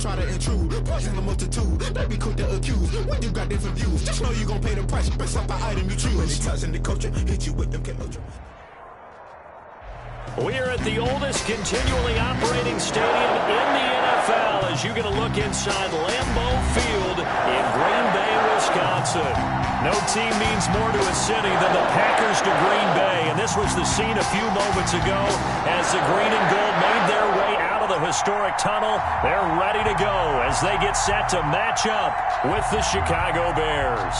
try to intrude. Poison the multitude, they be quick to accuse. When you got different views, just know you gon' pay the price based off the item you choose. When it touch in the culture, hit you with them KO. We're at the oldest continually operating stadium in the NFL as you get a look inside Lambeau Field in Green Bay, Wisconsin. No team means more to a city than the Packers to Green Bay, and this was the scene a few moments ago as the green and gold made their way out of the historic tunnel. They're ready to go as they get set to match up with the Chicago Bears.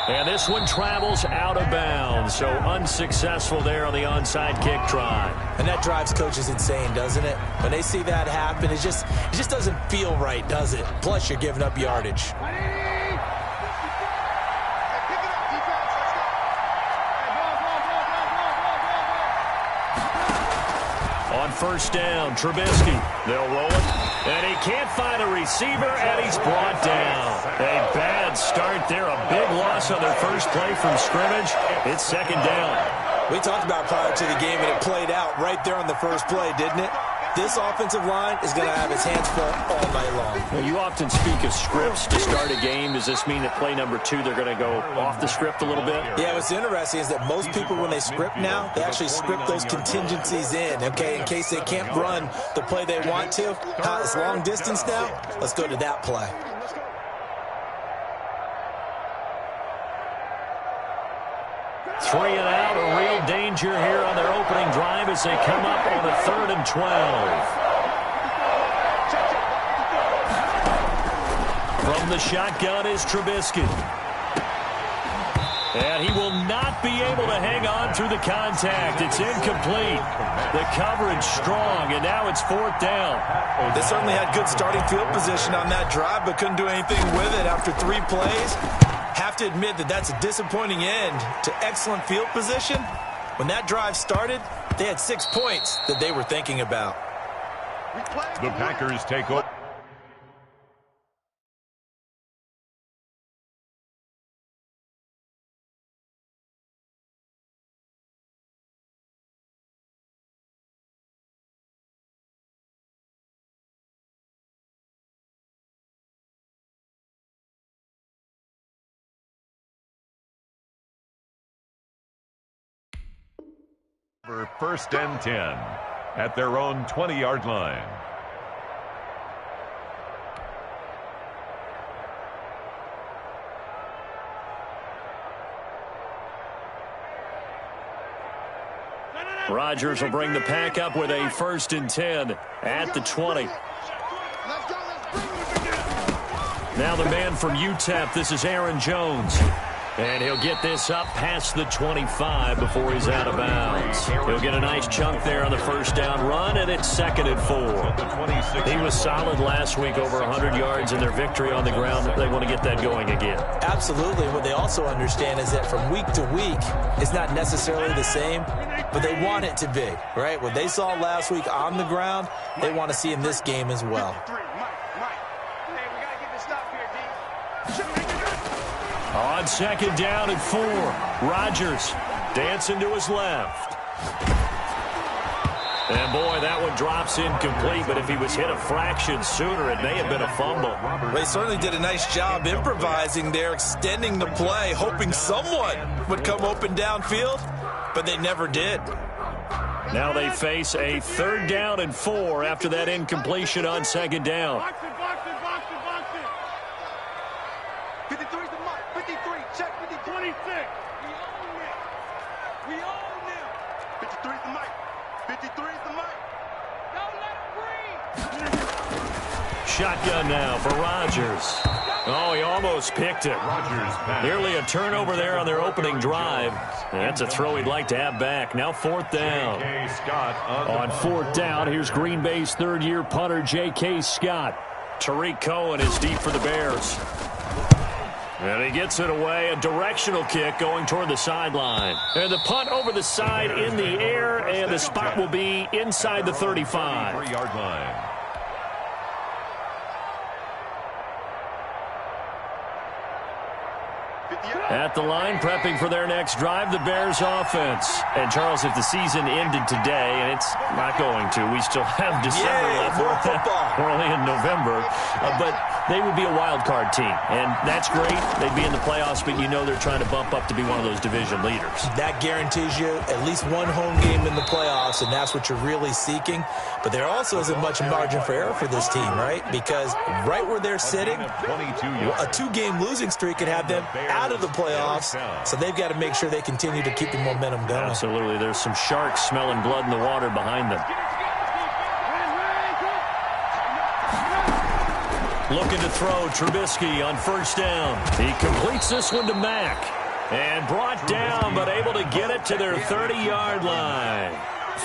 And this one travels out of bounds, so unsuccessful there on the onside kick try. And that drives coaches insane, doesn't it? When they see that happen, it just doesn't feel right, does it? Plus, you're giving up yardage. On first down, Trubisky. They'll roll it. And he can't find a receiver, and he's brought down. A bad start there. A big loss on their first play from scrimmage. It's second down. We talked about prior to the game, and it played out right there on the first play, didn't it? This offensive line is going to have its hands full all night long. Well, you often speak of scripts to start a game. Does this mean that play number 2, they're going to go off the script a little bit? Yeah, what's interesting is that most people, when they script now, they actually script those contingencies in, okay, in case they can't run the play they want to. It's long distance now. Let's go to that play. Three and out, a real danger here on their opening drive as they come up on a 3rd and 12. From the shotgun is Trubisky. And he will not be able to hang on through the contact. It's incomplete. The coverage strong, and now it's 4th down. They certainly had good starting field position on that drive, but couldn't do anything with it after 3 plays. Have to admit that that's a disappointing end to excellent field position. When that drive started, they had 6 points that they were thinking about. The Packers take over. For 1st and 10 at their own 20-yard line. Rodgers will bring the pack up with a 1st and 10 at the 20. Now the man from UTEP, this is Aaron Jones. And he'll get this up past the 25 before he's out of bounds. He'll get a nice chunk there on the first down run, and it's 2nd and 4. He was solid last week, over 100 yards in their victory on the ground. They want to get that going again. Absolutely. What they also understand is that from week to week, it's not necessarily the same, but they want it to be, right? What they saw last week on the ground, they want to see in this game as well. On 2nd down and 4, Rodgers dancing to his left. And boy, that one drops incomplete, but if he was hit a fraction sooner, it may have been a fumble. They certainly did a nice job improvising there, extending the play, hoping someone would come open downfield, but they never did. Now they face a 3rd down and 4 after that incompletion on 2nd down. 53's the mark. 53. Check 50. 26. We own them. 53's the mic. 53's the mic. Don't let him breathe. Shotgun now for Rodgers. Oh, he almost picked it. Nearly a turnover there on their opening drive. And that's a throw he'd like to have back. Now 4th down. On 4th down, here's Green Bay's 3rd-year punter, J.K. Scott. Tariq Cohen is deep for the Bears. And he gets it away, a directional kick going toward the sideline. And the punt over the side in the air, and the spot will be inside the 35. 3-yard line. At the line, prepping for their next drive, the Bears offense. And, Charles, if the season ended today, and it's not going to, we still have December left. More football. Early in November. But they would be a wild card team. And that's great. They'd be in the playoffs, but you know they're trying to bump up to be one of those division leaders. That guarantees you at least one home game in the playoffs, and that's what you're really seeking. But there also isn't much margin for error for this team, right? Because right where they're sitting, a 2-game losing streak could have them out of the playoffs. So they've got to make sure they continue to keep the momentum going. Absolutely. There's some sharks smelling blood in the water behind them. Looking to throw, Trubisky on first down. He completes this one to Mack. And brought down, but able to get it to their 30-yard line.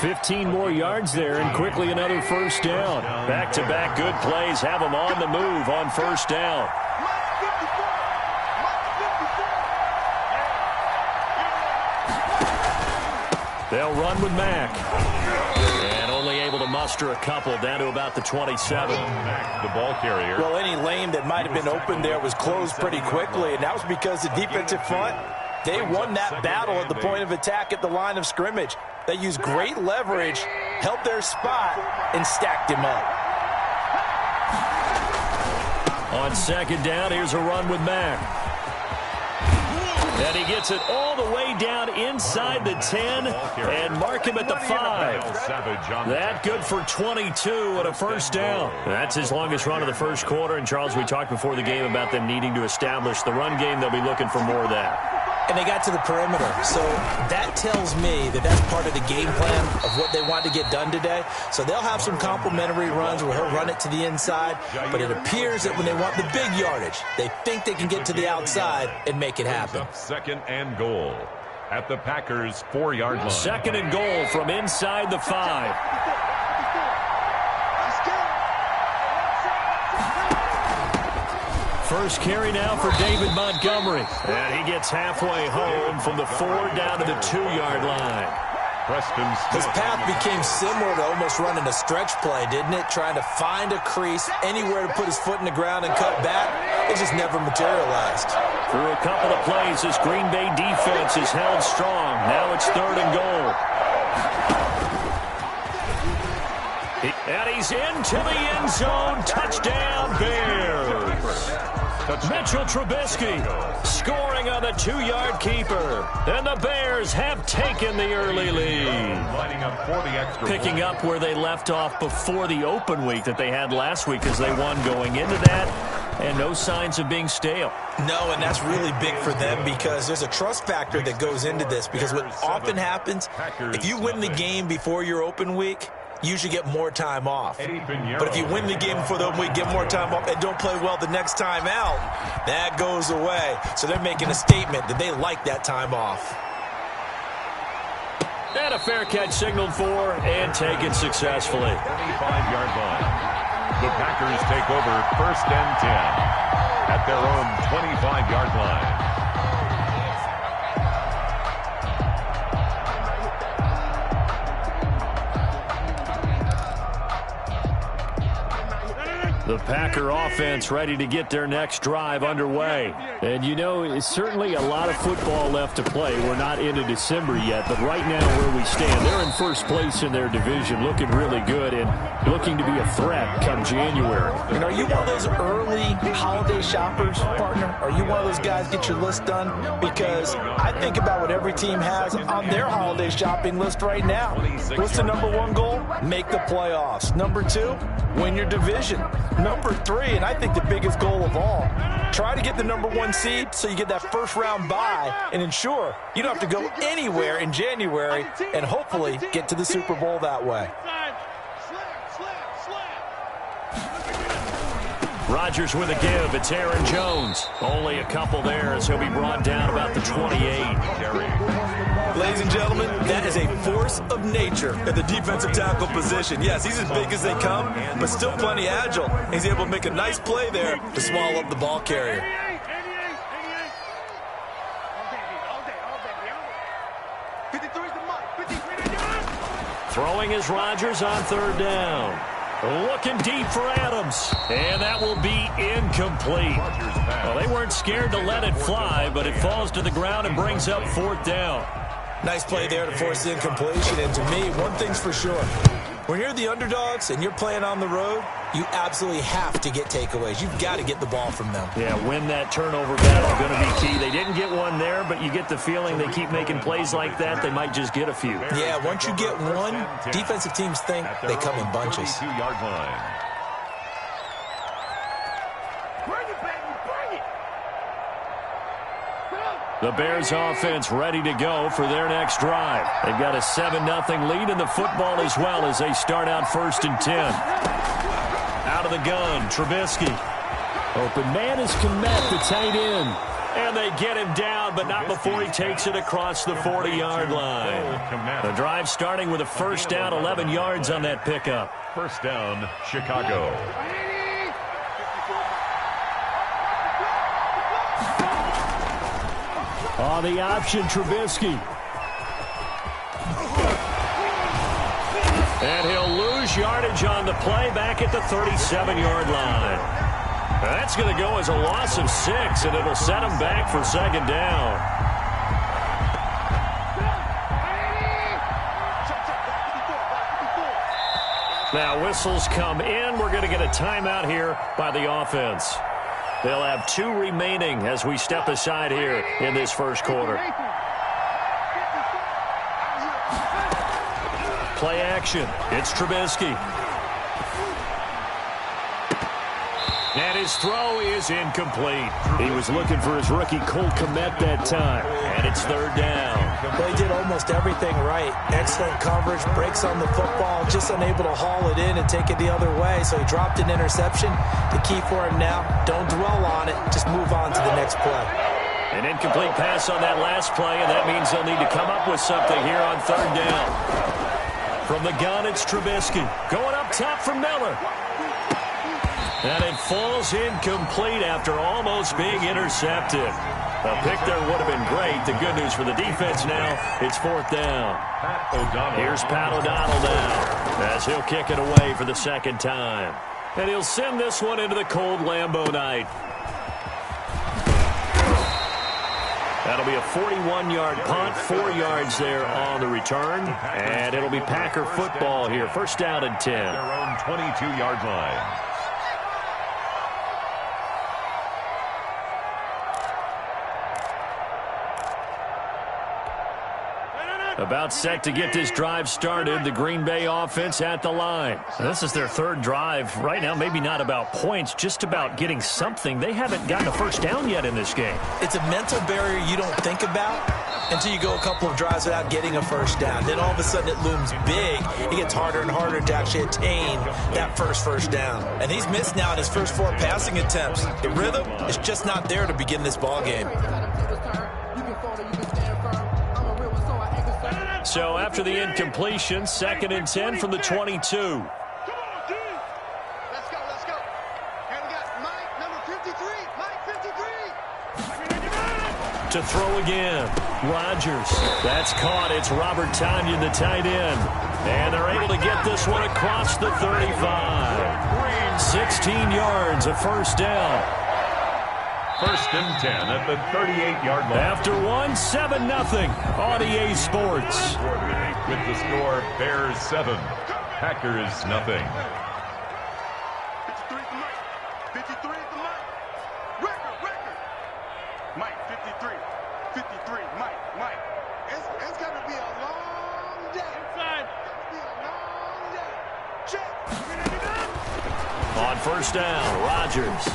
15 more yards there, and quickly another first down. Back-to-back good plays have them on the move on first down. They'll run with Mack. And only able to muster a couple down to about the 27. Mack, the ball carrier. Well, any lane that might have been open there was closed pretty quickly, and that was because the defensive front, they won that battle at the point of attack at the line of scrimmage. They used great leverage, held their spot, and stacked him up. On second down, here's a run with Mack. And he gets it all the way down inside the 10 and mark him at the 5. That good for 22 and a first down. That's his longest run of the first quarter. And, Charles, we talked before the game about them needing to establish the run game. They'll be looking for more of that. And they got to the perimeter. So that tells me that that's part of the game plan of what they want to get done today. So they'll have some complimentary runs where he'll run it to the inside. But it appears that when they want the big yardage, they think they can get to the outside and make it happen. Second and goal at the Packers' 4-yard line. Second and goal from inside the 5. First carry now for David Montgomery. And he gets halfway home from the 4 down to the 2-yard line. His path became similar to almost running a stretch play, didn't it? Trying to find a crease, anywhere to put his foot in the ground and cut back. It just never materialized. Through a couple of plays, this Green Bay defense is held strong. Now it's 3rd and goal. And he's into the end zone. Touchdown, Bears. Mitchell Trubisky scoring on the 2-yard keeper. And the Bears have taken the early lead. Picking up where they left off before the open week that they had last week as they won going into that. And no signs of being stale. No, and that's really big for them because there's a trust factor that goes into this. Because what often happens, if you win the game before your open week, you usually get more time off. But if you win the game before the open week, get more time off, and don't play well the next time out, that goes away. So they're making a statement that they like that time off. And a fair catch signaled for and taken successfully. 25-yard line. The Packers take over 1st and 10 at their own 25-yard line. The Packer offense ready to get their next drive underway. And, you know, it's certainly a lot of football left to play. We're not into December yet, but right now where we stand, they're in first place in their division, looking really good and looking to be a threat come January. And are you one of those early holiday shoppers, partner? Are you one of those guys get your list done? Because I think about what every team has on their holiday shopping list right now. What's the #1 goal? Make the playoffs. #2, win your division. #3, and I think the biggest goal of all, try to get the #1 seed so you get that first-round bye and ensure you don't have to go anywhere in January and hopefully get to the Super Bowl that way. Rodgers with a give. It's Aaron Jones. Only a couple there as he'll be brought down about the 28. Ladies and gentlemen, that is a force of nature at the defensive tackle position. Yes, he's as big as they come, but still plenty agile. He's able to make a nice play there to swallow up the ball carrier. Throwing is Rodgers on 3rd down. Looking deep for Adams. And that will be incomplete. Well, they weren't scared to let it fly, but it falls to the ground and brings up 4th down. Nice play there to force the incompletion. And to me, one thing's for sure. When you're the underdogs and you're playing on the road, you absolutely have to get takeaways. You've got to get the ball from them. Yeah, win that turnover battle going to be key. They didn't get one there, but you get the feeling they keep making plays like that, they might just get a few. Yeah, once you get one, defensive teams think they come in bunches. 32-yard line. Bring it, baby, bring it. The Bears offense ready to go for their next drive. They've got a 7-0 lead in the football as well as they start out 1st and 10. Out of the gun, Trubisky. Open man is Kmet, the tight end. And they get him down, but not before he takes it across the 40-yard line. The drive starting with a 1st down, 11 yards on that pickup. 1st down, Chicago. On the option, Trubisky. And he'll lose yardage on the play back at the 37-yard line. That's going to go as a loss of 6, and it'll set him back for 2nd down. Now whistles come in. We're going to get a timeout here by the offense. They'll have 2 remaining as we step aside here in this 1st quarter. Play action. It's Trubisky. And his throw is incomplete. He was looking for his rookie Cole Kmet that time. And it's 3rd down. Well, he did almost everything right. Excellent coverage, breaks on the football, just unable to haul it in and take it the other way. So he dropped an interception. The key for him now, don't dwell on it. Just move on to the next play. An incomplete pass on that last play, and that means they'll need to come up with something here on 3rd down. From the gun, it's Trubisky. Going up top for Miller. And it falls incomplete after almost being intercepted. A pick there would have been great. The good news for the defense now, it's 4th down. Here's Pat O'Donnell now as he'll kick it away for the 2nd time. And he'll send this one into the cold Lambeau night. That'll be a 41-yard punt, 4 yards there on the return. And it'll be Packer football here. 1st down and 10. Their own 22-yard line. About set to get this drive started. The Green Bay offense at the line. This is their 3rd drive. Right now, maybe not about points, just about getting something. They haven't gotten a 1st down yet in this game. It's a mental barrier you don't think about until you go a couple of drives without getting a 1st down. Then all of a sudden it looms big. It gets harder and harder to actually attain that first down. And he's missed now in his first 4 passing attempts. The rhythm is just not there to begin this ball game. So after the incompletion, 2nd and 10 from the 22. Come on, D. Let's go. And we got Mike, number 53. Mike, 53. To throw again. Rodgers. That's caught. It's Robert Tonyan, the tight end. And they're able to get this one across the 35. 16 yards, a 1st down. 1st and 10 at the 38-yard line. After one, 7-0 on EA Sports. With the score, Bears 7, Packers nothing. 53 for Mike. 53 for Mike. Record. Mike, 53. 53, Mike. It's going to be a long day. Inside. It's going to be a long day. Check. On 1st down, Rodgers.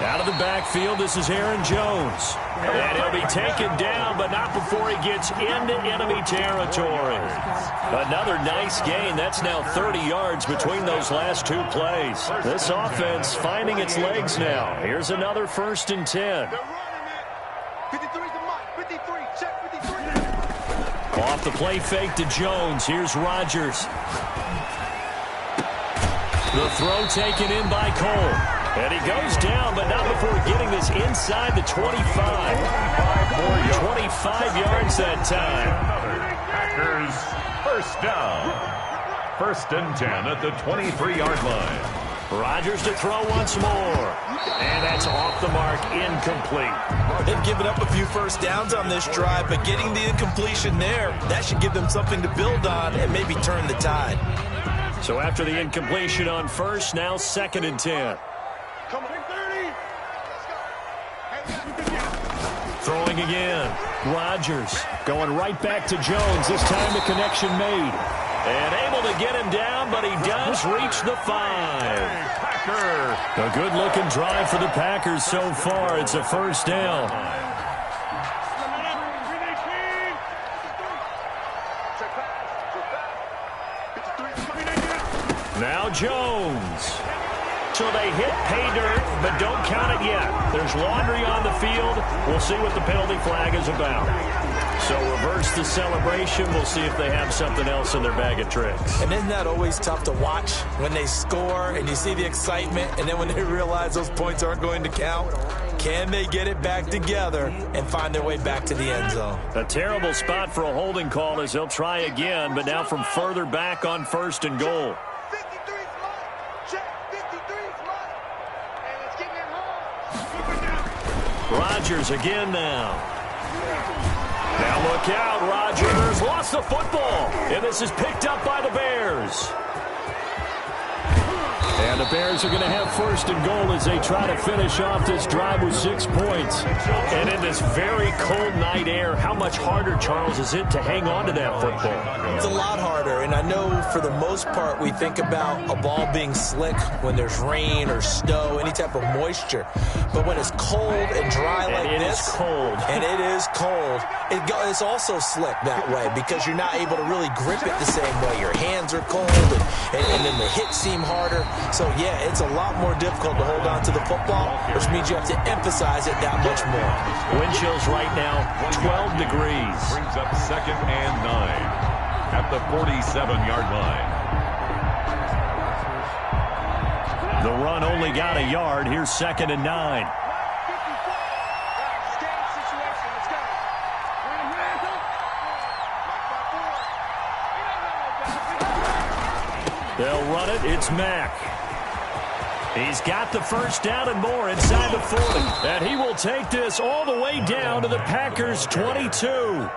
Out of the backfield, this is Aaron Jones. And he'll be taken down, but not before he gets into enemy territory. Another nice gain. That's now 30 yards between those last 2 plays. This offense finding its legs now. Here's another 1st and 10. They're running it. 53 to Mike. 53. Check 53. Off the play fake to Jones. Here's Rodgers. The throw taken in by Cole. And he goes down, but not before getting this inside the 25. 25 yards that time. Packers 1st down. First and 10 at the 23-yard line. Rodgers to throw once more. And that's off the mark, incomplete. They've given up a few first downs on this drive, but getting the incompletion there, that should give them something to build on and maybe turn the tide. So after the incompletion on first, now 2nd and 10. Come on, 30. Throwing again. Rodgers going right back to Jones. This time the connection made. And able to get him down, but he does reach the 5. A good-looking drive for the Packers so far. It's a first down. Now Jones. So they hit pay dirt, but don't count it yet. There's laundry on the field. We'll see what the penalty flag is about. So reverse the celebration. We'll see if they have something else in their bag of tricks. And isn't that always tough to watch when they score and you see the excitement, and then when they realize those points aren't going to count? Can they get it back together and find their way back to the end zone? A terrible spot for a holding call as they'll try again, but now from further back on 1st and goal. 53 is mine. Check. 53 is mine. And let's get him home. Rodgers again now. Now look out, Rodgers lost the football, and this is picked up by the Bears. And the Bears are going to have 1st and goal as they try to finish off this drive with 6 points. And in this very cold night air, how much harder, Charles, is it to hang on to that football? It's a lot harder, and I know for the most part we think about a ball being slick when there's rain or snow, any type of moisture. But when it's cold and dry like this, it is cold. And it is cold, it's also slick that way because you're not able to really grip it the same way. Your hands are cold, and then the hits seem harder. So, yeah, it's a lot more difficult to hold on to the football, which means you have to emphasize it that much more. Wind chills right now, 12 degrees. Brings up 2nd and 9 at the 47-yard line. The run only got a yard. Here's 2nd and 9. They'll run it. It's Mack. He's got the first down and more inside the 40. And he will take this all the way down to the Packers' 22.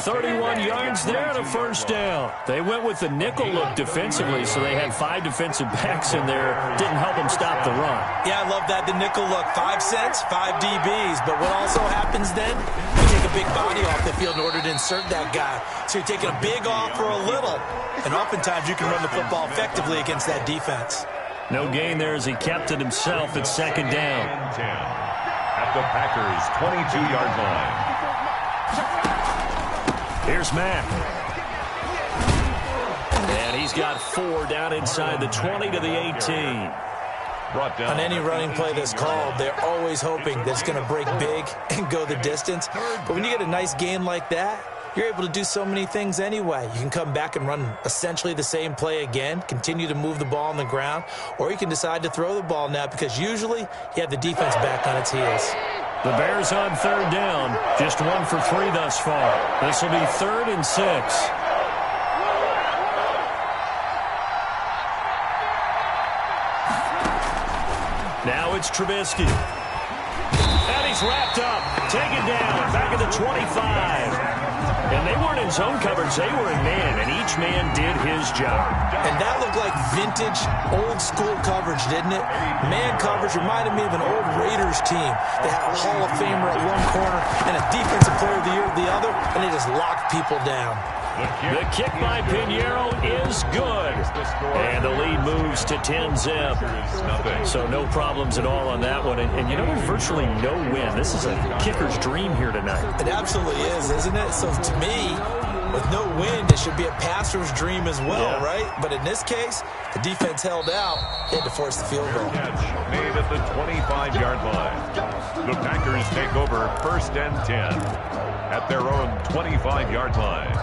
31 yards there and a first down. They went with the nickel look defensively, so they had 5 defensive backs in there. Didn't help them stop the run. Yeah, I love that, the nickel look. 5 cents, 5 DBs. But what also happens then, you take a big body off the field in order to insert that guy. So you're taking a big off for a little. And oftentimes you can run the football effectively against that defense. No gain there as he kept it himself at 2nd down. 10 at the Packers' 22-yard line. Here's Mack. And he's got 4 down inside the 20 to the 18. Brought down. On any running play that's called, they're always hoping that it's going to break big and go the distance. But when you get a nice gain like that, you're able to do so many things anyway. You can come back and run essentially the same play again, continue to move the ball on the ground, or you can decide to throw the ball now because usually you have the defense back on its heels. The Bears on 3rd down, just 1 for 3 thus far. This will be 3rd and 6. Now it's Trubisky. And he's wrapped up. Taken down. Back at the 25. And they weren't in zone coverage. They were in man, and each man did his job. And that looked like vintage, old-school coverage, didn't it? Man coverage reminded me of an old Raiders team. They had a Hall of Famer at one corner and a Defensive Player of the Year at the other, and they just locked people down. The kick by Pinheiro is good. And the lead moves to 10-zip. So no problems at all on that one. And you know, there's virtually no win. This is a kicker's dream here tonight. It absolutely is, isn't it? So to me, with no win, it should be a passer's dream as well, right? But in this case, the defense held out. They had to force the field goal. Catch made at the 25-yard line. The Packers take over 1st and 10 at their own 25-yard line.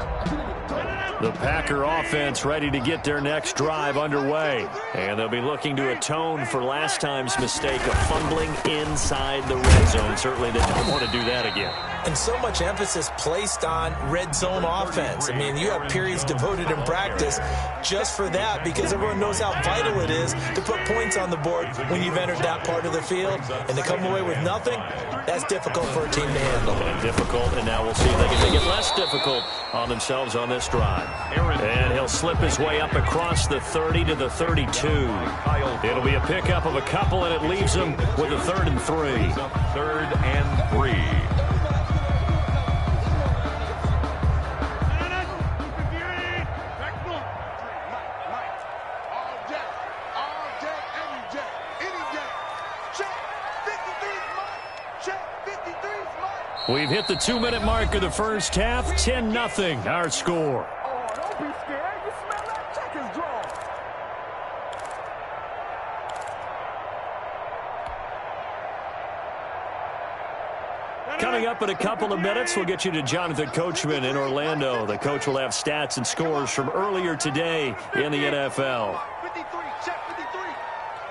The Packer offense ready to get their next drive underway. And they'll be looking to atone for last time's mistake of fumbling inside the red zone. Certainly they don't want to do that again. And so much emphasis placed on red zone offense. I mean, you have periods devoted in practice just for that because everyone knows how vital it is to put points on the board when you've entered that part of the field. And to come away with nothing, that's difficult for a team to handle. Difficult, and now we'll see if they can make it less difficult on themselves on this drive. And he'll slip his way up across the 30 to the 32. It'll be a pickup of a couple, and it leaves him with a 3rd and 3. 3rd and 3. We've hit the 2-minute mark of the first half. 10-0 our score. Oh, don't be scared. You smell that? Check his draw. Coming up in a couple of minutes, we'll get you to Jonathan Coachman in Orlando. The coach will have stats and scores from earlier today in the NFL. 53, check 53.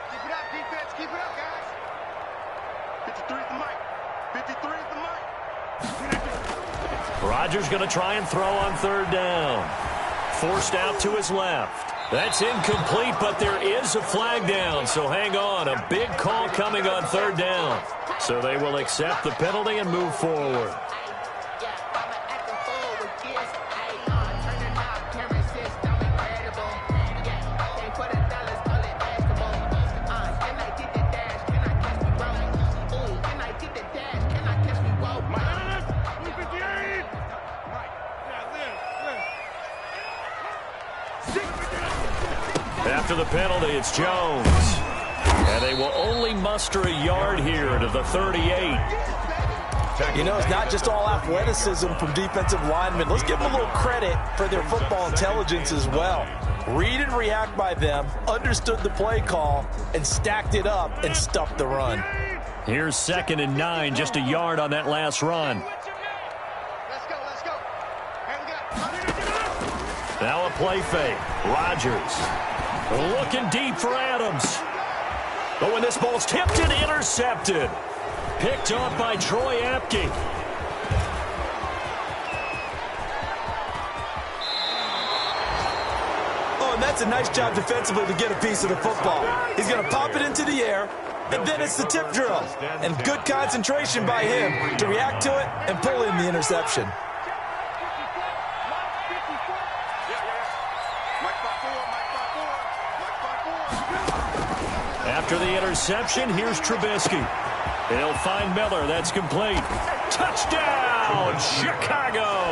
Keep it up, defense. Keep it up, guys. 53 is the mic. 53 is the mic. Rodgers going to try and throw on 3rd down. Forced out to his left. That's incomplete, but there is a flag down, so hang on. A big call coming on 3rd down. So they will accept the penalty and move forward. After the penalty, it's Jones. And they will only muster a yard here to the 38. You know, it's not just all athleticism from defensive linemen. Let's give them a little credit for their football intelligence as well. Read and react by them, understood the play call, and stacked it up and stuffed the run. Here's 2nd and 9, just a yard on that last run. Let's go, let's go. Now a play fake. Rodgers looking deep for Adams. But when this ball's tipped and intercepted. Picked up by Troy Apke. Oh, and that's a nice job defensively to get a piece of the football. He's going to pop it into the air, and then it's the tip drill. And good concentration by him to react to it and pull in the interception. After the interception, here's Trubisky. He'll find Miller. That's complete. Touchdown, Chicago.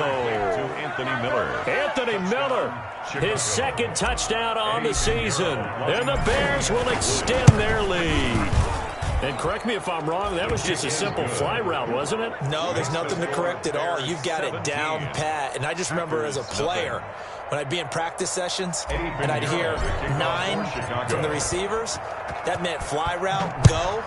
To Anthony Miller. Anthony Miller, his 2nd touchdown on the season. And the Bears will extend their lead. And correct me if I'm wrong, that was just a simple fly route, wasn't it? No, there's nothing to correct at all. You've got it down pat. And I just remember as a player, when I'd be in practice sessions and I'd hear 9 from the receivers, that meant fly route, go.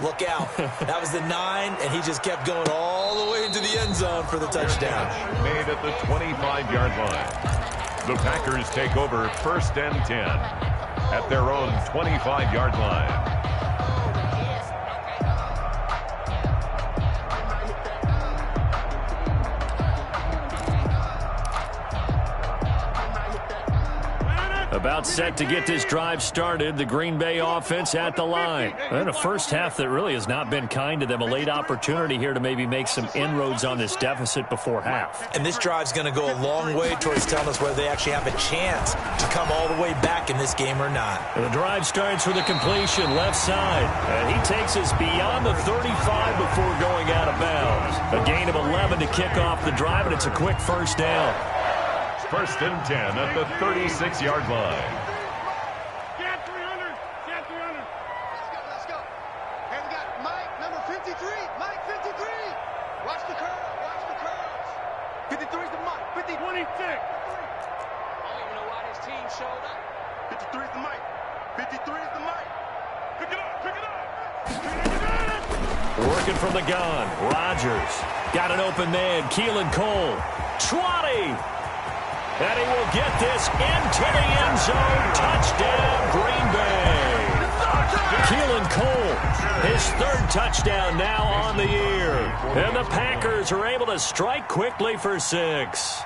Look out. That was the 9, and he just kept going all the way into the end zone for the touchdown. Made at the 25-yard line. The Packers take over 1st and 10 at their own 25-yard line. About set to get this drive started. The Green Bay offense at the line. And a first half that really has not been kind to them. A late opportunity here to maybe make some inroads on this deficit before half. And this drive's going to go a long way towards telling us whether they actually have a chance to come all the way back in this game or not. And the drive starts with a completion left side. And he takes us beyond the 35 before going out of bounds. A gain of 11 to kick off the drive, and it's a quick first down. 1st and 10 at the 36-yard line. Get 300. Get 300. Let's go. And we got Mike, number 53. Mike, 53. Watch the curve. Watch the curves. 53 is the Mike. 50. 26. I don't even know why this team showed up. 53 is the Mike. 53 is the Mike. Pick it up. Pick it up. Working from the gun. Rodgers got an open man. Keelan Cole. 20. And he will get this into the end zone. Touchdown, Green Bay. Keelan Cole, his third touchdown now on the year. And the Packers are able to strike quickly for 6.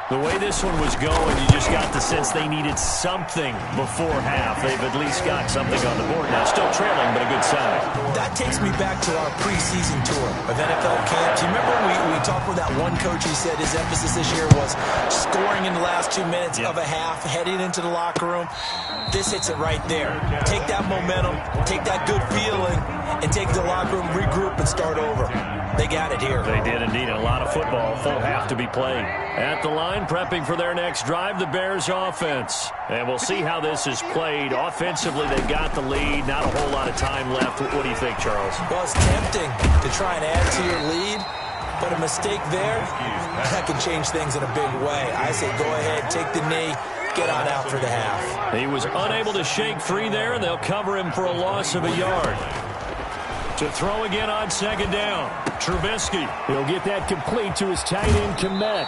The way this one was going, you just got the sense they needed something before half. They've at least got something on the board now. Still trailing, but a good sign. That takes me back to our preseason tour of NFL camps. You remember we talked with that one coach who said his emphasis this year was scoring in the last 2 minutes of a half, heading into the locker room. This hits it right there. Take that momentum, take that good feeling, and take the locker room, regroup, and start over. They got it here. They did indeed. A lot of football, full half to be played. At the line, prepping for their next drive, the Bears offense. And we'll see how this is played. Offensively, they've got the lead. Not a whole lot of time left. What do you think, Charles? Well, it's tempting to try and add to your lead, but a mistake there, that can change things in a big way. I say go ahead, take the knee, get on out for the half. He was unable to shake free there, and they'll cover him for a loss of a yard. To throw again on second down. Trubisky. He'll get that complete to his tight end, Kmet.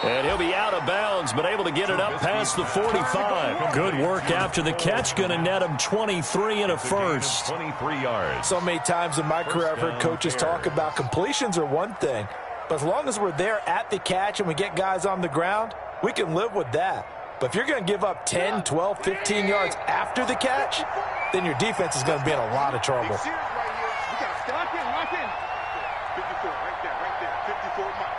And he'll be out of bounds, but able to get it up past the 45. Good work after the catch. Going to net him 23 and a first. 23 yards. So many times in my career I've heard coaches talk about completions are one thing, but as long as we're there at the catch and we get guys on the ground, we can live with that. But if you're going to give up 10, 12, 15 yards after the catch, then your defense is going to be in a lot of trouble. Lock in. 54, right there. 54, Mike.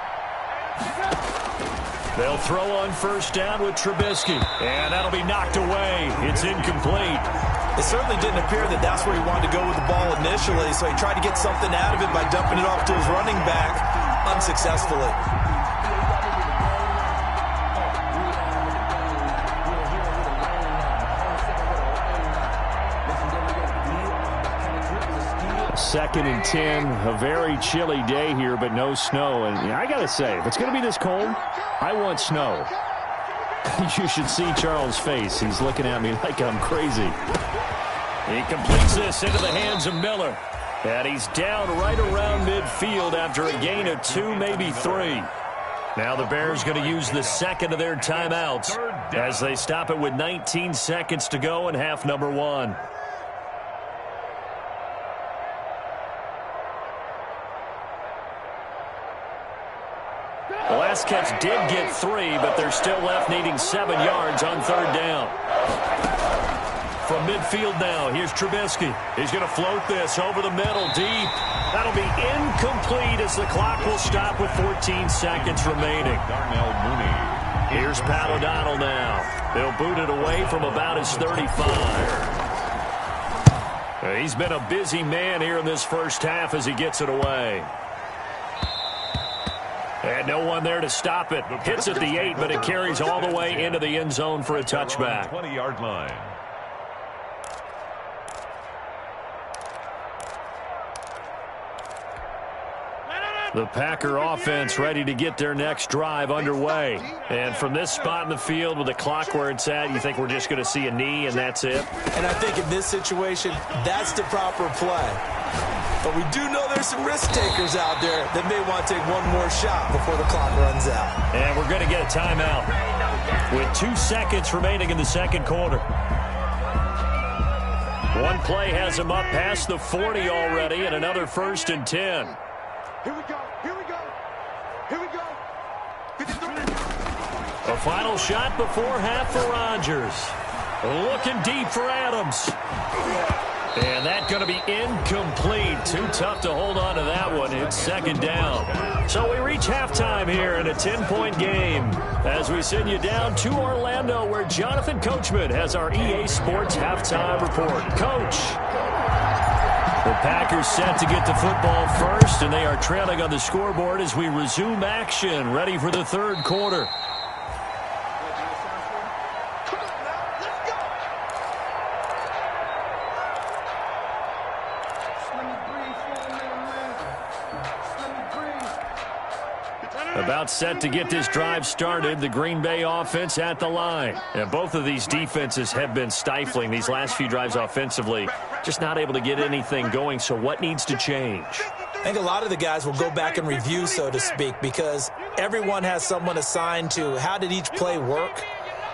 They'll throw on first down with Trubisky. And that'll be knocked away. It's incomplete. It certainly didn't appear that that's where he wanted to go with the ball initially, so he tried to get something out of it by dumping it off to his running back unsuccessfully. Second and 10, a very chilly day here, but no snow. And I got to say, if it's going to be this cold, I want snow. You should see Charles' face. He's looking at me like I'm crazy. He completes this into the hands of Miller. And he's down right around midfield after a gain of 2, maybe 3. Now the Bears going to use the second of their timeouts as they stop it with 19 seconds to go in half number 1. The last catch did get 3, but they're still left needing 7 yards on third down. From midfield now, here's Trubisky. He's going to float this over the middle, deep. That'll be incomplete as the clock will stop with 14 seconds remaining. Here's Pat O'Donnell now. He'll boot it away from about his 35. He's been a busy man here in this first half as he gets it away. And no one there to stop it. Hits at the 8, but it carries all the way into the end zone for a touchback. 20-yard line. The Packer offense ready to get their next drive underway. And from this spot in the field with the clock where it's at, you think we're just going to see a knee and that's it? And I think in this situation, that's the proper play. But we do know there's some risk takers out there that may want to take one more shot before the clock runs out. And we're going to get a timeout with 2 seconds remaining in the second quarter. One play has him up past the 40 already, and another 1st and 10. Here we go. 53. A final shot before half for Rodgers. Looking deep for Adams. And that's going to be incomplete. Too tough to hold on to that one. It's second down. So we reach halftime here in a 10-point game as we send you down to Orlando where Jonathan Coachman has our EA Sports halftime report. Coach. The Packers set to get the football first, and they are trailing on the scoreboard as we resume action, ready for the third quarter. About set to get this drive started, the Green Bay offense at the line. And both of these defenses have been stifling these last few drives offensively. Just not able to get anything going, so what needs to change? I think a lot of the guys will go back and review, so to speak, because everyone has someone assigned to how did each play work.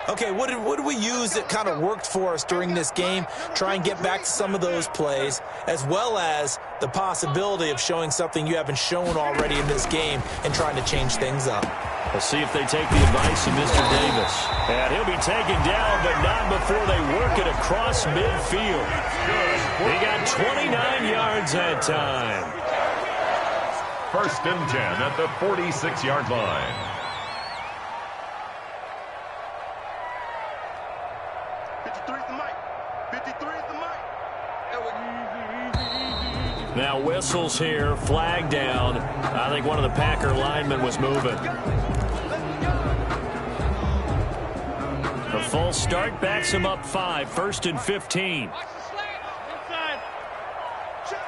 Okay, what did we use that kind of worked for us during this game? Try and get back to some of those plays, as well as the possibility of showing something you haven't shown already in this game and trying to change things up. We'll see if they take the advice of Mr. Davis. And he'll be taken down, but not before they work it across midfield. He got 29 yards that time. 1st and 10 at the 46-yard line. 53 is the mic. 53 is the mic. Now whistles here, flag down. I think one of the Packer linemen was moving. The full start backs him up 5, 1st and 15. Check.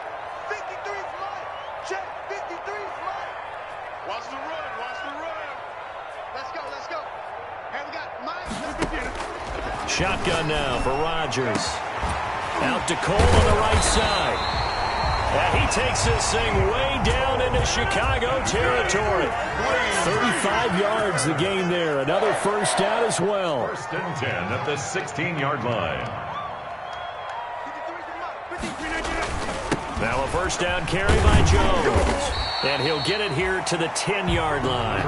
53 is mine. Check. 53 is mine. Watch the run. Watch the run. Let's go. Let's go. Hey, we got Mike. Shotgun now for Rodgers. Out to Cole on the right side. And he takes this thing way down into Chicago territory. 35 yards the gain there. Another first down as well. 1st and 10 at the 16-yard line. Now a first down carry by Jones. And he'll get it here to the 10-yard line.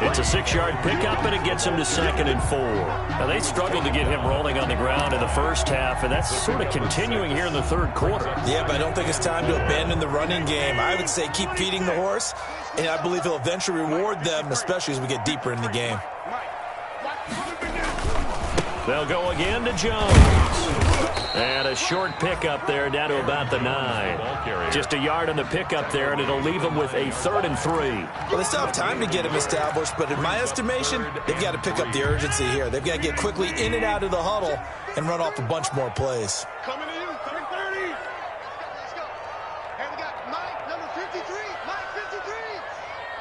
It's a 6-yard pickup, and it gets him to 2nd and 4. Now, they struggled to get him rolling on the ground in the first half, and that's sort of continuing here in the third quarter. Yeah, but I don't think it's time to abandon the running game. I would say keep feeding the horse, and I believe he'll eventually reward them, especially as we get deeper in the game. They'll go again to Jones. And a short pickup there down to about the 9. Just a yard on the pickup there, and it'll leave them with a 3rd and 3. Well, they still have time to get him established, but in my estimation, they've got to pick up the urgency here. They've got to get quickly in and out of the huddle and run off a bunch more plays. Coming to you. 330. Let's go. Hey, we got Mike, number 53. Mike, 53.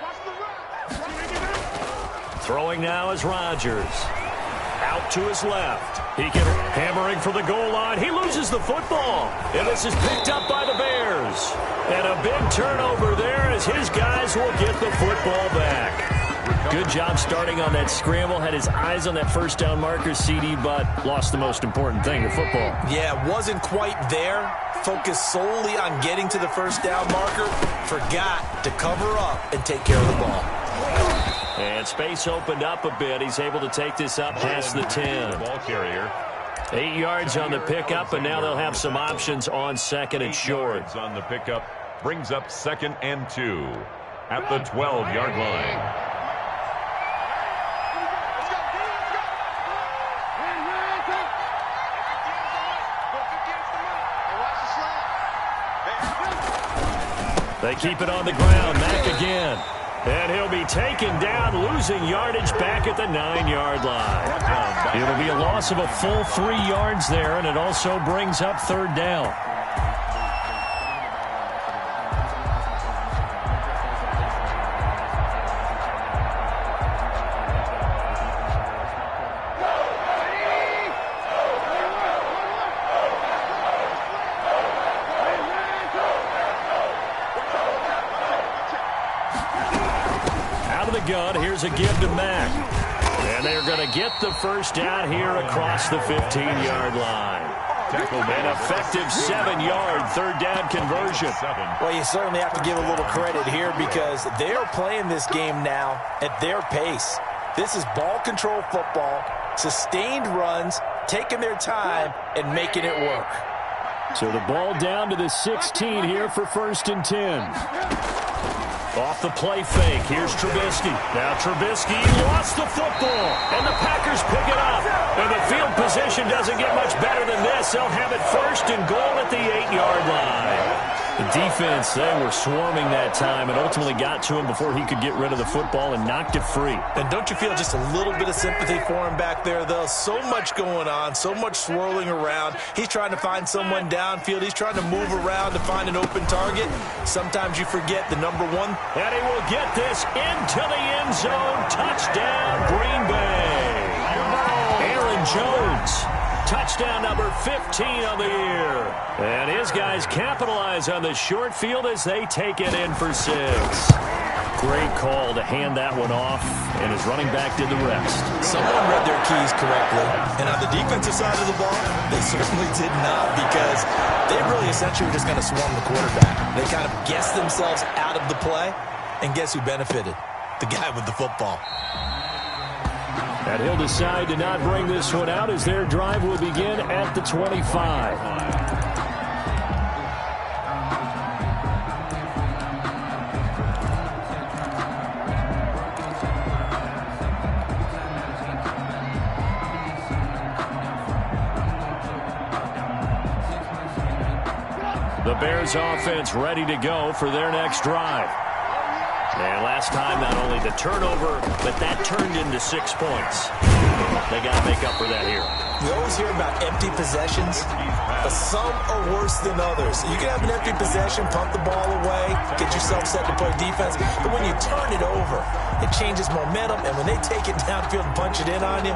Watch the run. Throwing now is Rodgers. Out to his left. He can hammering for the goal line. He loses the football. And this is picked up by the Bears. And a big turnover there as his guys will get the football back. Good job starting on that scramble. Had his eyes on that first down marker, CD, but lost the most important thing, the football. Yeah, wasn't quite there. Focused solely on getting to the first down marker. Forgot to cover up and take care of the ball. And space opened up a bit. He's able to take this up past the 10. Ball carrier. 8 yards on the pickup, and now they'll have some options on 2nd and short. On the pickup brings up 2nd and 2 at the 12-yard line. They keep it on the ground. Mack again. And he'll be taken down, losing yardage back at the 9-yard line. It'll be a loss of a full 3 yards there, and it also brings up 3rd down. Here's a give to Mack. And they're going to get the first down here across the 15-yard line. An effective 7-yard 3rd down conversion. Well, you certainly have to give a little credit here because they're playing this game now at their pace. This is ball control football, sustained runs, taking their time, and making it work. So the ball down to the 16 here for 1st and 10. Off the play fake. Here's Trubisky. Now Trubisky lost the football, and the Packers pick it up. And the field position doesn't get much better than this. They'll have it 1st and goal at the 8-yard line. The defense, they were swarming that time and ultimately got to him before he could get rid of the football and knocked it free. And don't you feel just a little bit of sympathy for him back there, though? So much going on, so much swirling around. He's trying to find someone downfield. He's trying to move around to find an open target. Sometimes you forget the number 1. And he will get this into the end zone. Touchdown, Green Bay. Aaron Jones. Touchdown number 15 on the year. And his guys capitalize on the short field as they take it in for 6. Great call to hand that one off, and his running back did the rest. Someone read their keys correctly, and on the defensive side of the ball, they certainly did not, because they really essentially were just going to swarm the quarterback. They kind of guessed themselves out of the play, and guess who benefited? The guy with the football. And he'll decide to not bring this one out as their drive will begin at the 25. The Bears offense ready to go for their next drive. And last time, not only the turnover, but that turned into 6 points. They got to make up for that here. We always hear about empty possessions, but some are worse than others. You can have an empty possession, punt the ball away, get yourself set to play defense, but when you turn it over, it changes momentum, and when they take it downfield and punch it in on you,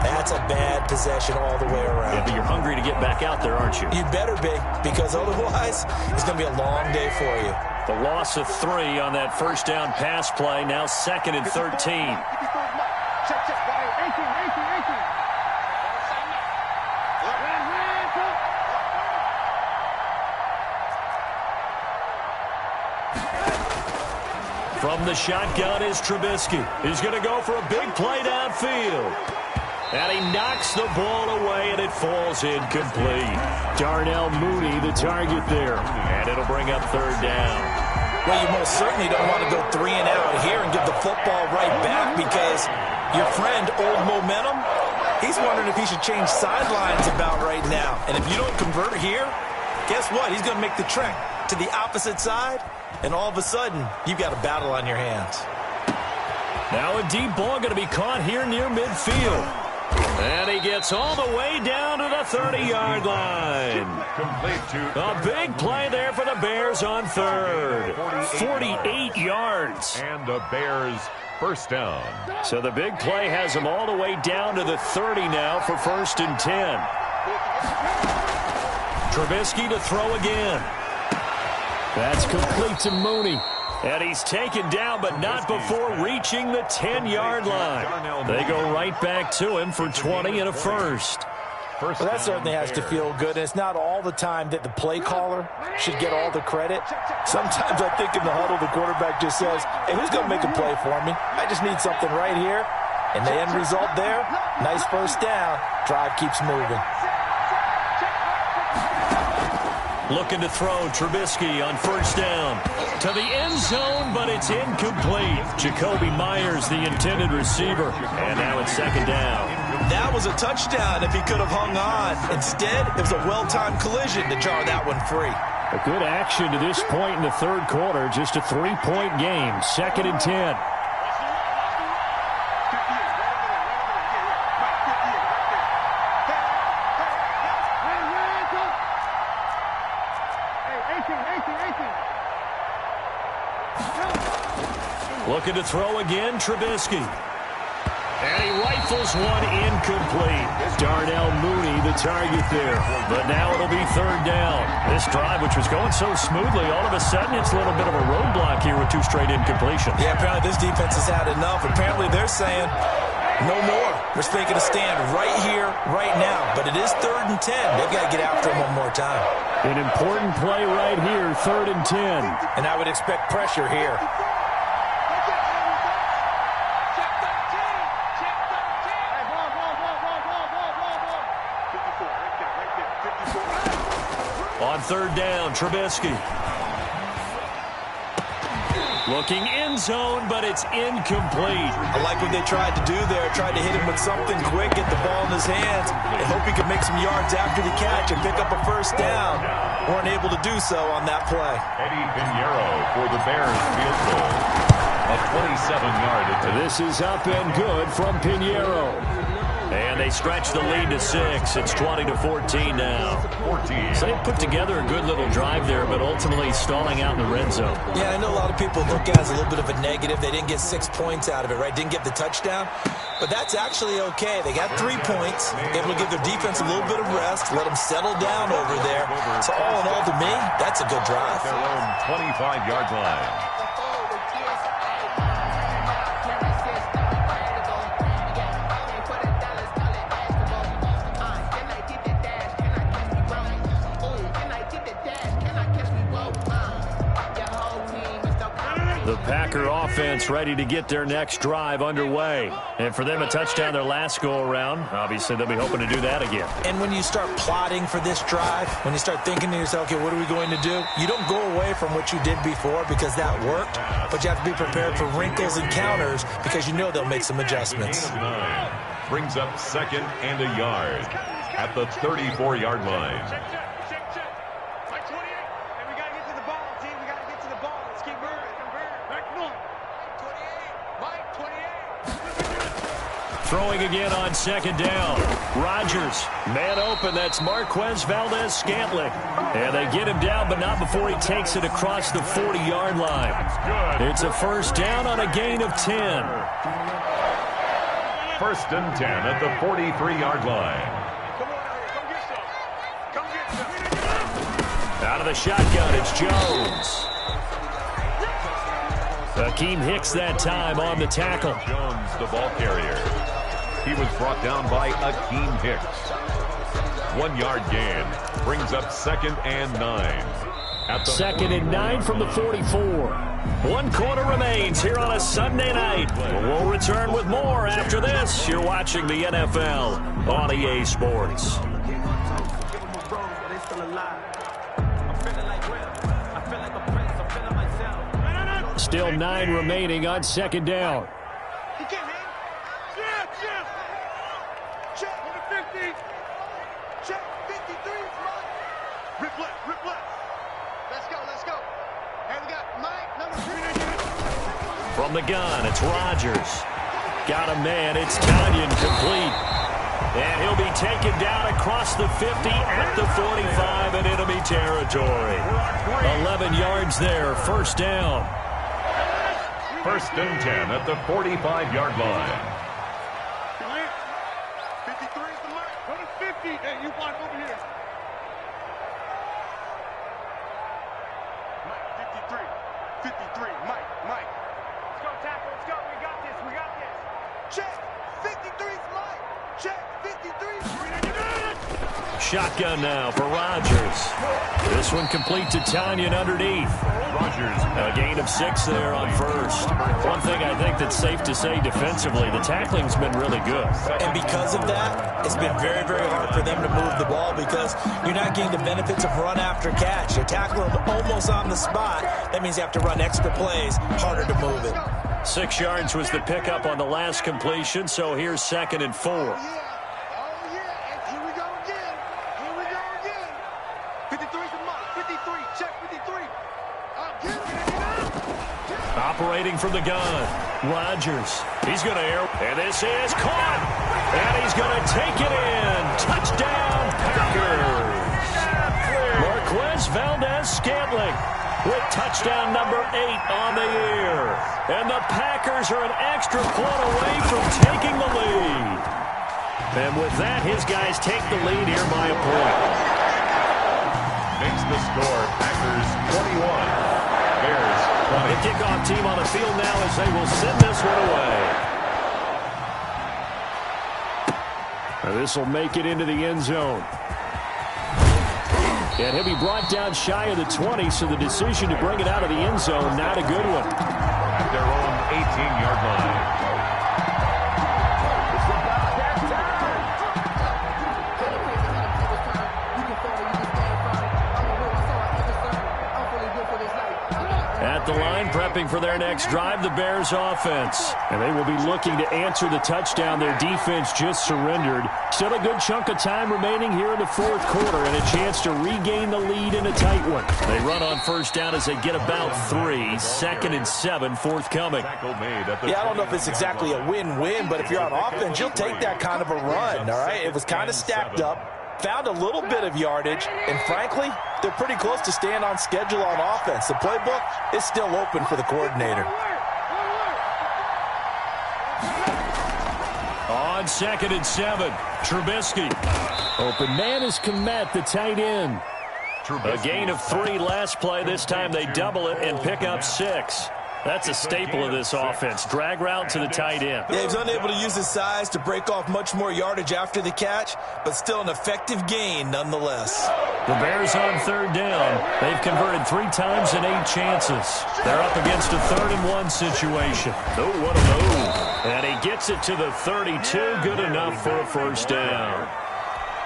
that's a bad possession all the way around. Yeah, but you're hungry to get back out there, aren't you? You better be, because otherwise, it's going to be a long day for you. The loss of 3 on that first down pass play, now 2nd and 13. From the shotgun is Trubisky. He's going to go for a big play downfield. And he knocks the ball away, and it falls incomplete. Darnell Mooney, the target there. And it'll bring up 3rd down. Well, you most certainly don't want to go 3 and out here and give the football right back, because your friend, Old Momentum, he's wondering if he should change sidelines about right now. And if you don't convert here, guess what? He's going to make the trek to the opposite side, and all of a sudden, you've got a battle on your hands. Now a deep ball going to be caught here near midfield. And he gets all the way down to the 30-yard line. Complete to a big play there for the Bears on 3rd. 48 yards. And the Bears first down. So the big play has them all the way down to the 30 now for 1st and 10. Trubisky to throw again. That's complete to Mooney. And he's taken down, but not before reaching the 10-yard line. They go right back to him for 20 and a first. Well, that certainly has to feel good. It's not all the time that the play caller should get all the credit. Sometimes I think in the huddle, the quarterback just says, hey, who's going to make a play for me? I just need something right here. And the end result there, nice first down. Drive keeps moving. Looking to throw Trubisky on 1st down to the end zone, but it's incomplete. Jacoby Myers, the intended receiver. And now it's 2nd down. That was a touchdown if he could have hung on. Instead, it was a well-timed collision to jar that one free. A good action to this point in the 3rd quarter. Just a 3-point game. 2nd and 10. Looking to throw again, Trubisky. And he rifles one incomplete. Darnell Mooney, the target there. But now it'll be 3rd down. This drive, which was going so smoothly, all of a sudden it's a little bit of a roadblock here with 2 straight incompletions. Yeah, apparently this defense has had enough. Apparently they're saying, no more. We're making a stand right here, right now. But it is 3rd and 10. They've got to get after him one more time. An important play right here, 3rd and 10. And I would expect pressure here. On 3rd down, Trubisky. Looking end zone, but it's incomplete. I like what they tried to do there. Tried to hit him with something quick, get the ball in his hands, and hope he could make some yards after the catch and pick up a 1st down. Weren't able to do so on that play. Eddie Pinheiro for the Bears field goal. A 27-yard attempt. This is up and good from Pinheiro. And they stretch the lead to 6. It's 20-14 now. 14. So they put together a good little drive there, but ultimately stalling out in the red zone. Yeah, I know a lot of people look at it as a little bit of a negative. They didn't get 6 points out of it, right? Didn't get the touchdown. But that's actually okay. They got 3 points, able to give their defense a little bit of rest, let them settle down over there. So all in all, to me, that's a good drive. Their own 25-yard line. The Packer offense ready to get their next drive underway. And for them, a touchdown their last go-around. Obviously, they'll be hoping to do that again. And when you start plotting for this drive, when you start thinking to yourself, okay, what are we going to do? You don't go away from what you did before because that worked, but you have to be prepared for wrinkles and counters because you know they'll make some adjustments. Brings up 2nd and a yard at the 34-yard line. Throwing again on 2nd down. Rodgers, man open. That's Marquez Valdez-Scantling. And they get him down, but not before he takes it across the 40-yard line. It's a first down on a gain of 10. 1st and 10 at the 43-yard line. Out of the shotgun, it's Jones. Akeem Hicks that time on the tackle. Jones, the ball carrier. He was brought down by Akeem Hicks. 1-yard gain. Brings up 2nd and 9. At the 2nd and 9 from the 44. 1 quarter remains here on a Sunday night. We'll return with more after this. You're watching the NFL on EA Sports. Still 9 remaining on 2nd down. From the gun, it's Rodgers. Got a man, it's Tanyan complete. And he'll be taken down across the 50 at the 45, and it'll be territory. 11 yards there, first down. 1st and 10 at the 45-yard line. 53 is the mark. Go to 50. Hey, you block over here. Mike, 53. 53. Mike. Let's go, tackle. Let's go. We got this. Check. 53's Mike. Check. 53. Shotgun now for Rodgers. This one complete to Tanyan underneath. Rodgers. A gain of 6 there on first. One thing I think that's safe to say defensively, the tackling's been really good. And because of that, it's been very, very hard for them to move the ball because you're not getting the benefits of run after catch. You're tackling almost on the spot. That means you have to run extra plays, harder to move it. 6 yards was the pickup on the last completion, so here's 2nd and 4. Oh, yeah. And here we go again. 53's the Mike. 53. Check 53. Operating from the gun, Rodgers. He's going to air, and this is caught, and he's going to take it in. Touchdown, Packers. Marquez Valdez-Scantling with touchdown number 8 on the year. And the Packers are an extra point away from taking the lead. And with that, his guys take the lead here by a point. Makes the score Packers 21. Bears 20. The kickoff team on the field now as they will send this one away. Now this will make it into the end zone. And he'll be brought down shy of the 20, so the decision to bring it out of the end zone, not a good one. At their own 18-yard line. At the line, prepping for their next drive, the Bears offense. And they will be looking to answer the touchdown their defense just surrendered. Still a good chunk of time remaining here in the 4th quarter and a chance to regain the lead in a tight one. They run on first down as they get about 3. 2nd and 7 forthcoming. Yeah, I don't know if it's exactly a win-win, but if you're on offense, you'll take that kind of a run, all right? It was kind of stacked up. Found a little bit of yardage, and frankly, they're pretty close to staying on schedule on offense. The playbook is still open for the coordinator. On 2nd and 7, Trubisky. Open man is Kmet, the tight end. A gain of 3 last play. This time they double it and pick up 6. That's a staple of this offense. Drag route to the tight end. Yeah, he's unable to use his size to break off much more yardage after the catch, but still an effective gain nonetheless. The Bears on third down. They've converted 3 times in 8 chances. They're up against a 3rd-and-1 situation. Oh, what a move. And he gets it to the 32. Good enough for a first down.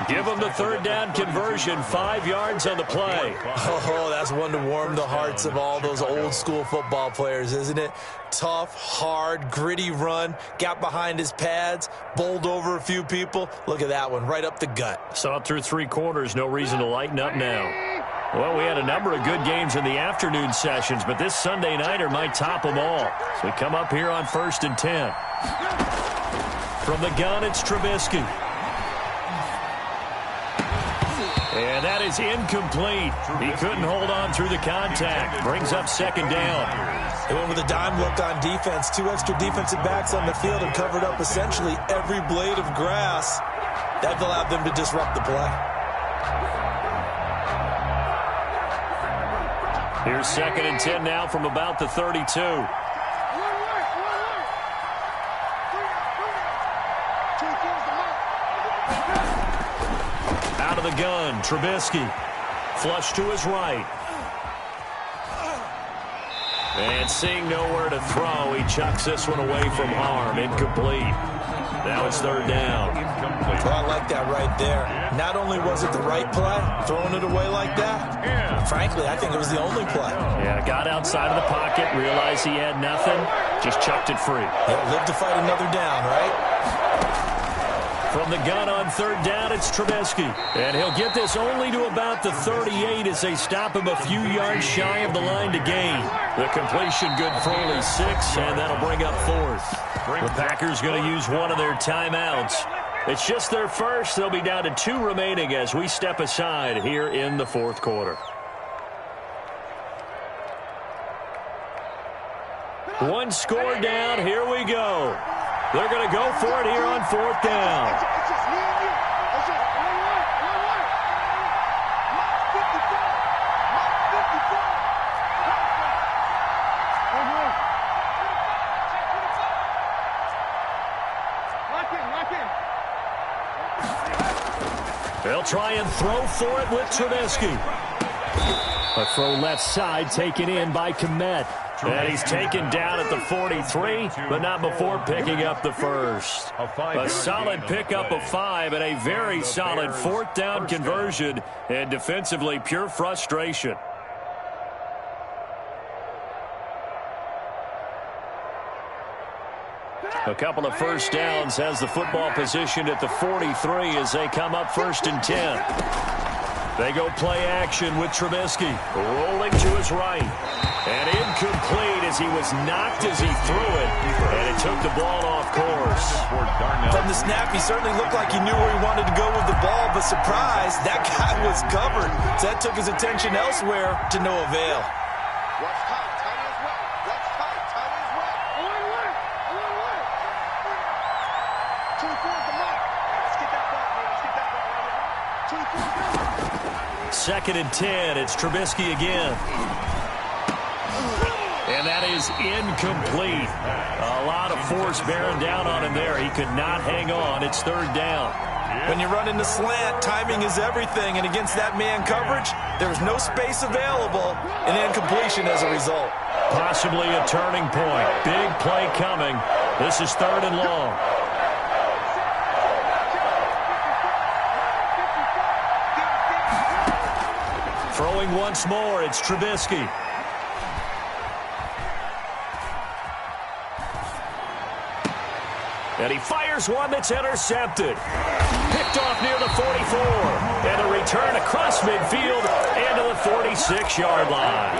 Give them the 3rd down conversion, 5 yards on the play. Oh, that's one to warm the hearts of all those old-school football players, isn't it? Tough, hard, gritty run, got behind his pads, bowled over a few people. Look at that one, right up the gut. Saw it through 3 quarters, no reason to lighten up now. Well, we had a number of good games in the afternoon sessions, but this Sunday nighter might top them all. So we come up here on 1st and 10. From the gun, it's Trubisky. And that is incomplete. He couldn't hold on through the contact. Brings up 2nd down. They went with a dime look on defense. 2 extra defensive backs on the field and covered up essentially every blade of grass. That allowed them to disrupt the play. Here's 2nd and 10 now from about the 32. Out of the gun, Trubisky. Flush to his right. And seeing nowhere to throw, he chucks this one away from harm. Incomplete. Now it's 3rd down. Well, I like that right there. Not only was it the right play, throwing it away like that, frankly, I think it was the only play. Yeah, got outside of the pocket, realized he had nothing, just chucked it free. Yeah, live to fight another down, right? From the gun on 3rd down, it's Trubisky. And he'll get this only to about the 38 as they stop him a few yards shy of the line to gain. The completion good for only 6, and that'll bring up 4th. The Packers going to use one of their timeouts. It's just their first. They'll be down to 2 remaining as we step aside here in the 4th quarter. One score down. Here we go. They're going to go for it here on 4th down. It's just me and you. It's just one. Mark 54. Mark 54. Lock in. They'll try and throw for it with Trubisky. A throw left side taken in by Kmet. And he's taken down at the 43, but not before picking up the first. A solid pickup of 5 and a very solid 4th down conversion. And defensively, pure frustration. A couple of first downs has the football positioned at the 43 as they come up 1st and 10. They go play action with Trubisky, rolling to his right. And incomplete as he was knocked as he threw it, and it took the ball off course. From the snap, he certainly looked like he knew where he wanted to go with the ball, but surprise, that guy was covered. So that took his attention elsewhere to no avail. Watch tight. Tight is wet. Watch tight. Tight is wet. On. 24 is the mark. Let's get that ball, man. Let's get that ball right here. 24 is the mark. 2nd and 10. It's Trubisky again. And that is incomplete. A lot of force bearing down on him there. He could not hang on. It's 3rd down. When you run into slant, timing is everything. And against that man coverage, there was no space available, and incompletion as a result. Possibly a turning point. Big play coming. This is 3rd and long. Throwing once more, it's Trubisky. And he fires one that's intercepted. Picked off near the 44. And a return across midfield and to the 46-yard line.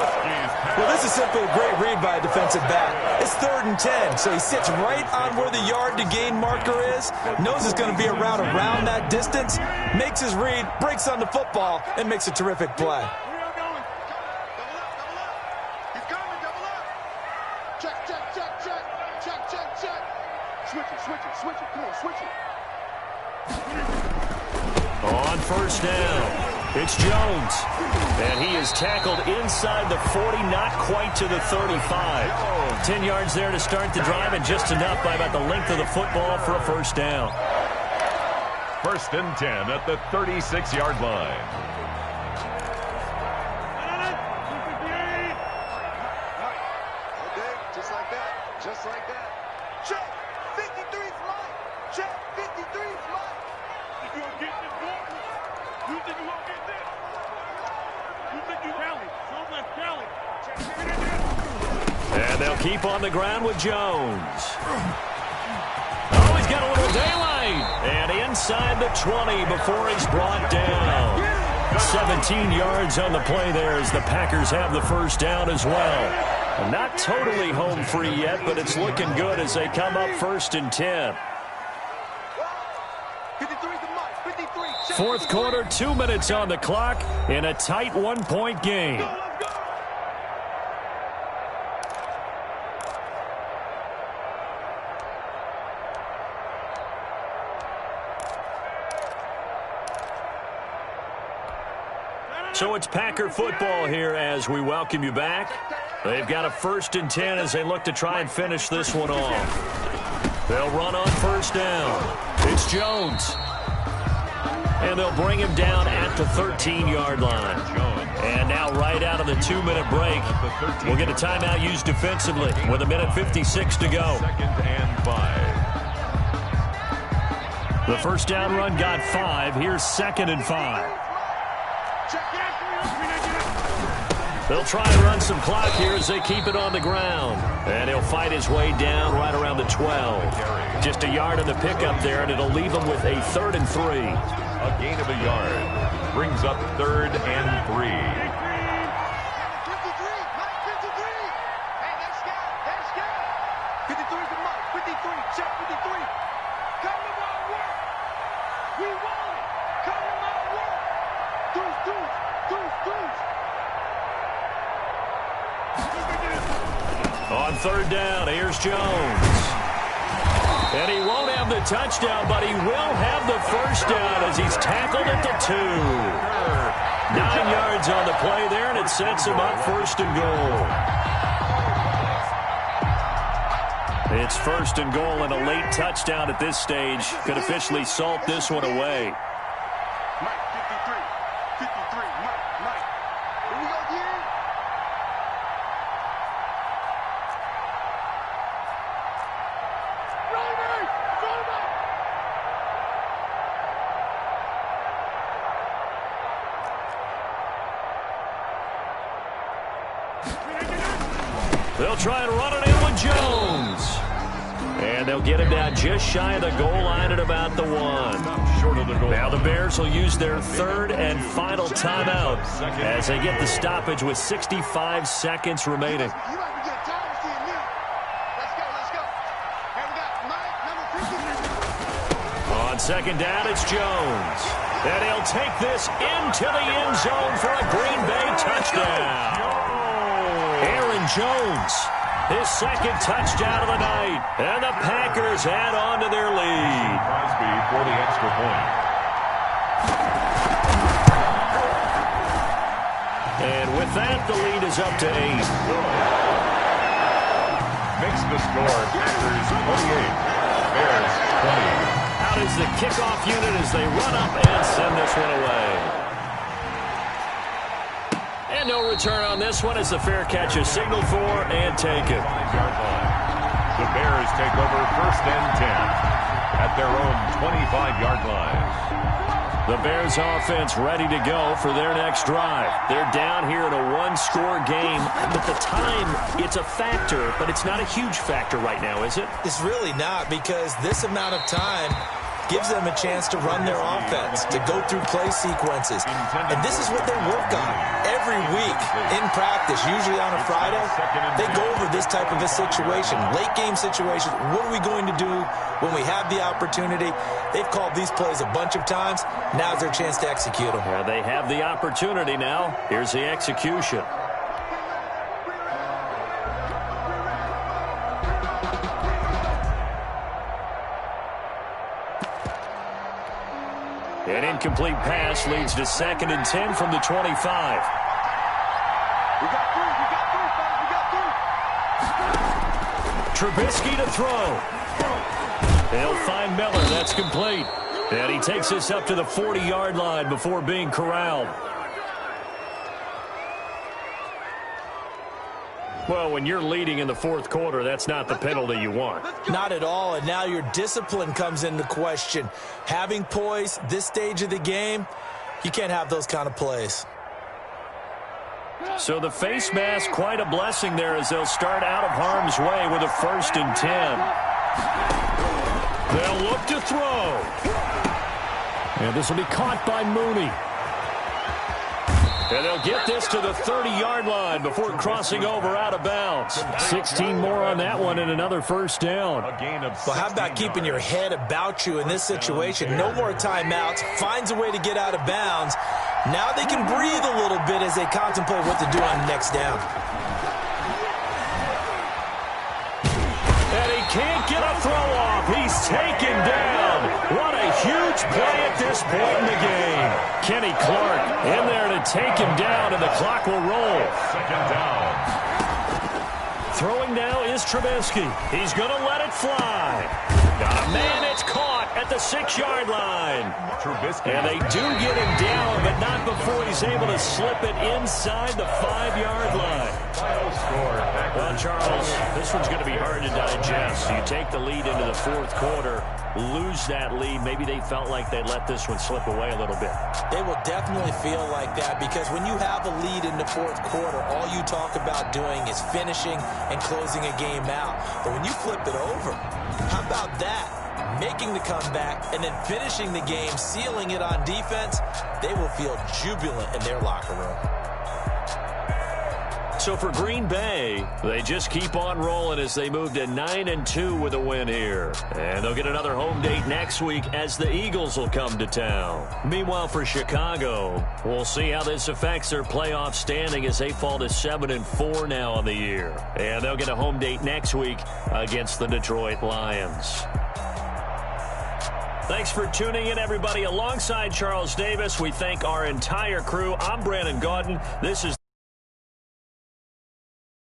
Well, this is simply a great read by a defensive back. It's 3rd and 10, so he sits right on where the yard-to-gain marker is, knows it's going to be a route around that distance, makes his read, breaks on the football, and makes a terrific play. Switch it. Come on, switch it. On 1st down. It's Jones. And he is tackled inside the 40, not quite to the 35. 10 yards there to start the drive, and just enough by about the length of the football for a first down. First and 10 at the 36-yard line. Just like that. Just like that. Check. 53's mine. Check. 53's mine. You gonna get this ball? You think you gonna get this? You think you rally? Show that rally. And they'll keep on the ground with Jones. Oh, he's got a little daylight. And inside the 20 before he's brought down. 17 yards on the play there as the Packers have the first down as well. Not totally home free yet, but it's looking good as they come up first and 10. Fourth quarter, 2 minutes on the clock in a tight one-point game. So it's Packer football here as we welcome you back. They've got a first and 10 as they look to try and finish this one off. They'll run on first down. It's Jones. And they'll bring him down at the 13-yard line. And now right out of the 2-minute break, we'll get a timeout used defensively with 1:56 to go. Second and 5. The first down run got 5. Here's second and 5. They'll try and run some clock here as they keep it on the ground. And he'll fight his way down right around the 12. Just a yard on the pickup there, and it'll leave him with a 3rd and 3. A gain of a yard brings up 3rd and 3. 53. Mike 53. Hey, that's good. 53's the Mike. 53. Check 53. Come to my work. We want it. Come to my work. Deuce. On third down, here's Jones. And he won't have the touchdown, but he will have the first down as he's tackled at the 2. 9 yards on the play there, and it sets him up first and goal. It's first and goal, and a late touchdown at this stage could officially salt this one away. Mike 53. 53. Mike. Here we go, here. They'll try and run it in with Jones. And they'll get him down just shy of the goal line at about the 1. Short of the goal. Now the Bears will use their 3rd and final timeout as they get the stoppage with 65 seconds remaining. You might be getting tired of seeing me. Let's go. Here we got Mike, number 50. On second down, it's Jones. And he'll take this into the end zone for a Green Bay touchdown. Aaron Jones, his second touchdown of the night. And the Packers add on to their lead. Crosby for the extra point. And with that, the lead is up to 8. Makes the score Packers 28, Bears 20. Out is the kickoff unit as they run up and send this one away. And no return on this one as the fair catch is signaled for and taken. 5-yard line. The Bears take over first and 10 at their own 25-yard line. The Bears offense ready to go for their next drive. They're down here in a one-score game, but the time, it's a factor, but it's not a huge factor right now, is it? It's really not, because this amount of time gives them a chance to run their offense, to go through play sequences. And this is what they work on every week in practice, usually on a Friday. They go over this type of a situation, late game situation. What are we going to do when we have the opportunity? They've called these plays a bunch of times. Now's their chance to execute them. Yeah, they have the opportunity now. Here's the execution. An incomplete pass leads to 2nd and 10 from the 25. We got three. Trubisky to throw. They'll find Miller. That's complete. And he takes us up to the 40-yard line before being corralled. Well, when you're leading in the 4th quarter, that's not the penalty you want. Not at all, and now your discipline comes into question. Having poise this stage of the game, you can't have those kind of plays. So the face mask, quite a blessing there as they'll start out of harm's way with a 1st and 10. They'll look to throw. And this will be caught by Mooney. And they'll get this to the 30-yard line before crossing over out of bounds. 16 more on that one and another 1st down. Well, how about keeping your head about you in this situation? No more timeouts. Finds a way to get out of bounds. Now they can breathe a little bit as they contemplate what to do on the next down. And he can't get a throw off. He's taken down. What a huge play at this point in the game. Kenny Clark in there to take him down, and the clock will roll. 2nd down. Throwing now is Trubisky. He's going to let it fly. Got a man. It's caught at the 6-yard line. Trubisky. And they do get him down, but not before he's able to slip it inside the 5-yard line. Final score. Well, Charles, this one's going to be hard to digest. You take the lead into the 4th quarter, lose that lead. Maybe they felt like they let this one slip away a little bit. They will definitely feel like that because when you have a lead in the 4th quarter, all you talk about doing is finishing and closing a game out. But when you flip it over, how about that? Making the comeback and then finishing the game, sealing it on defense, they will feel jubilant in their locker room. So for Green Bay, they just keep on rolling as they move to 9-2 with a win here. And they'll get another home date next week as the Eagles will come to town. Meanwhile, for Chicago, we'll see how this affects their playoff standing as they fall to 7-4 now on the year. And they'll get a home date next week against the Detroit Lions. Thanks for tuning in, everybody. Alongside Charles Davis, we thank our entire crew. I'm Brandon Gaudin. This is